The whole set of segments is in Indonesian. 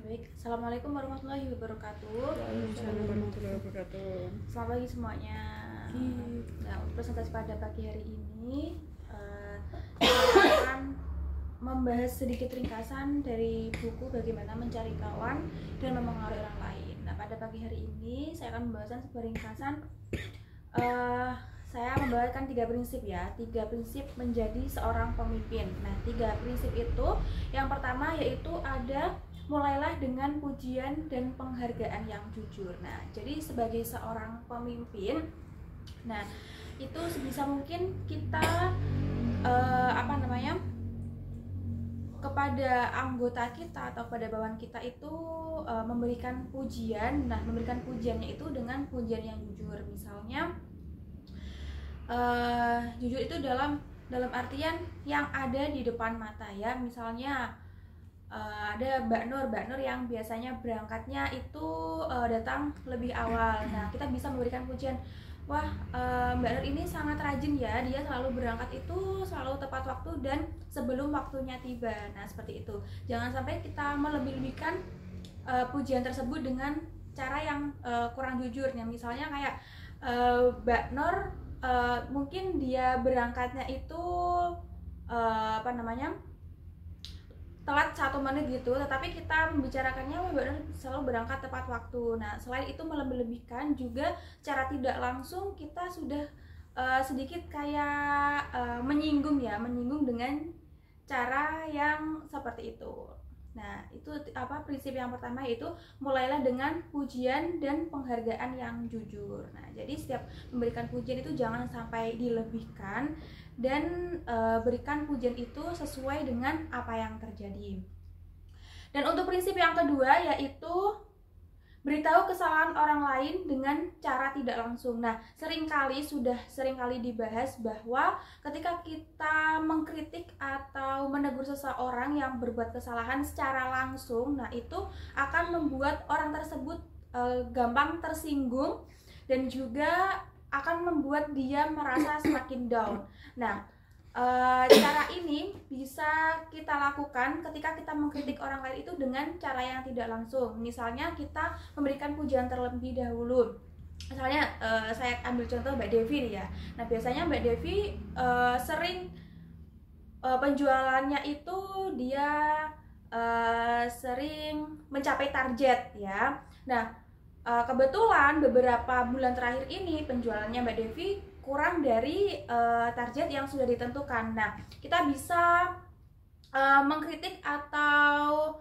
baik. Assalamualaikum warahmatullahi wabarakatuh. Waalaikumsalam warahmatullahi wabarakatuh. Selamat pagi semuanya. Nah, untuk presentasi pada pagi hari ini kita akan membahas sedikit ringkasan dari buku Bagaimana Mencari Kawan dan Mempengaruhi Orang Lain. Nah, pada pagi hari ini saya akan membahaskan sebuah ringkasan. Saya membawakan 3 prinsip ya, 3 prinsip menjadi seorang pemimpin. Nah, 3 prinsip itu, yang pertama yaitu ada mulailah dengan pujian dan penghargaan yang jujur. Nah, jadi sebagai seorang pemimpin, nah itu sebisa mungkin kita kepada anggota kita atau pada bawahan kita itu memberikan pujian. Nah, memberikan pujiannya itu dengan pujian yang jujur. Misalnya jujur itu dalam artian yang ada di depan mata ya. Misalnya ada Mbak Nur yang biasanya berangkatnya itu datang lebih awal. Nah, kita bisa memberikan pujian, wah Mbak Nur ini sangat rajin ya, dia selalu berangkat itu selalu tepat waktu dan sebelum waktunya tiba. Nah, seperti itu. Jangan sampai kita melebih-lebihkan pujian tersebut dengan cara yang kurang jujur. Yang misalnya kayak Mbak Nur mungkin dia berangkatnya itu telat 1 menit gitu, tetapi kita membicarakannya Mbak Nur selalu berangkat tepat waktu. Nah, selain itu melebih-lebihkan juga secara tidak langsung kita sudah sedikit kayak menyinggung dengan cara yang seperti itu. Nah, itu prinsip yang pertama, yaitu mulailah dengan pujian dan penghargaan yang jujur. Nah, jadi setiap memberikan pujian itu jangan sampai dilebihkan dan berikan pujian itu sesuai dengan apa yang terjadi. Dan untuk prinsip yang kedua yaitu beritahu kesalahan orang lain dengan cara tidak langsung. Nah, sudah seringkali dibahas bahwa ketika kita mengkritik atau menegur seseorang yang berbuat kesalahan secara langsung, nah itu akan membuat orang tersebut gampang tersinggung dan juga akan membuat dia merasa semakin down. Nah, cara ini bisa kita lakukan ketika kita mengkritik orang lain itu dengan cara yang tidak langsung. Misalnya kita memberikan pujian terlebih dahulu. Misalnya saya ambil contoh Mbak Devi nih ya. Nah, biasanya Mbak Devi sering penjualannya itu dia sering mencapai target ya. Nah, kebetulan beberapa bulan terakhir ini penjualannya Mbak Devi kurang dari target yang sudah ditentukan. Nah, kita bisa mengkritik atau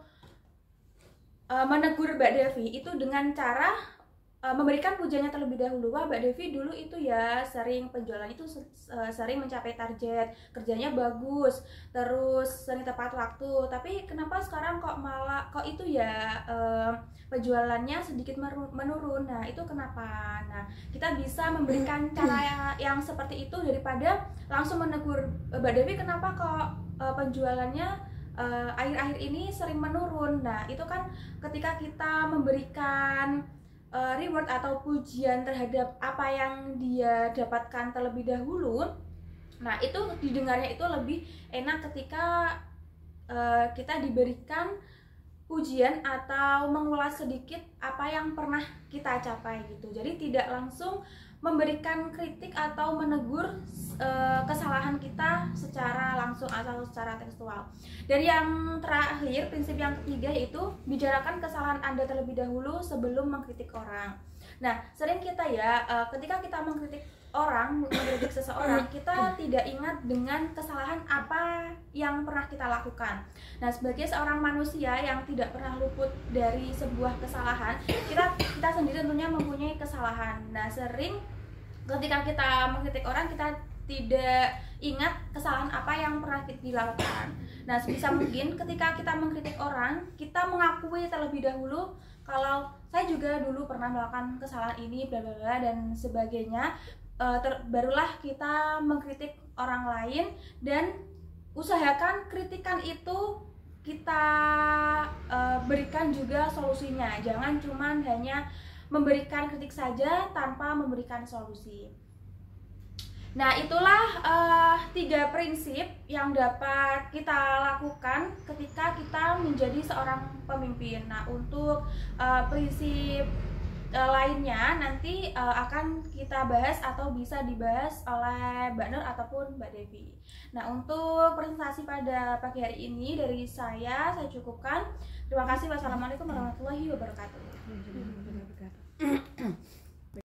menegur Mbak Devi itu dengan cara memberikan pujiannya terlebih dahulu. Wah, Mbak Devi dulu itu ya sering penjualan itu sering mencapai target, kerjanya bagus, terus sering tepat waktu. Tapi kenapa sekarang kok itu ya penjualannya sedikit menurun? Nah, itu kenapa? Nah, kita bisa memberikan cara yang seperti itu daripada langsung menegur Mbak Devi, kenapa kok penjualannya akhir-akhir ini sering menurun. Nah, itu kan ketika kita memberikan reward atau pujian terhadap apa yang dia dapatkan terlebih dahulu, nah itu didengarnya itu lebih enak ketika kita diberikan pujian atau mengulas sedikit apa yang pernah kita capai gitu. Jadi tidak langsung memberikan kritik atau menegur kesalahan kita secara langsung atau secara tekstual. Dan yang terakhir, prinsip yang ketiga yaitu bicarakan kesalahan Anda terlebih dahulu sebelum mengkritik orang. Nah, sering kita ya ketika kita mengkritik seseorang, kita tidak ingat dengan kesalahan apa yang pernah kita lakukan. Nah, sebagai seorang manusia yang tidak pernah luput dari sebuah kesalahan, kita sendiri tentunya mempunyai kesalahan. Nah, sering ketika kita mengkritik orang, kita tidak ingat kesalahan apa yang pernah kita dilakukan. Nah, sebisa mungkin ketika kita mengkritik orang, kita mengakui terlebih dahulu kalau saya juga dulu pernah melakukan kesalahan ini, bla bla bla dan sebagainya. Barulah kita mengkritik orang lain dan usahakan kritikan itu kita berikan juga solusinya. Jangan cuma hanya memberikan kritik saja tanpa memberikan solusi. Nah, itulah 3 prinsip yang dapat kita lakukan ketika kita menjadi seorang pemimpin. Nah, untuk prinsip lainnya nanti akan kita bahas atau bisa dibahas oleh Mbak Nur ataupun Mbak Devi. Nah, untuk presentasi pada pagi hari ini dari saya cukupkan. Terima kasih. Wassalamualaikum warahmatullahi wabarakatuh.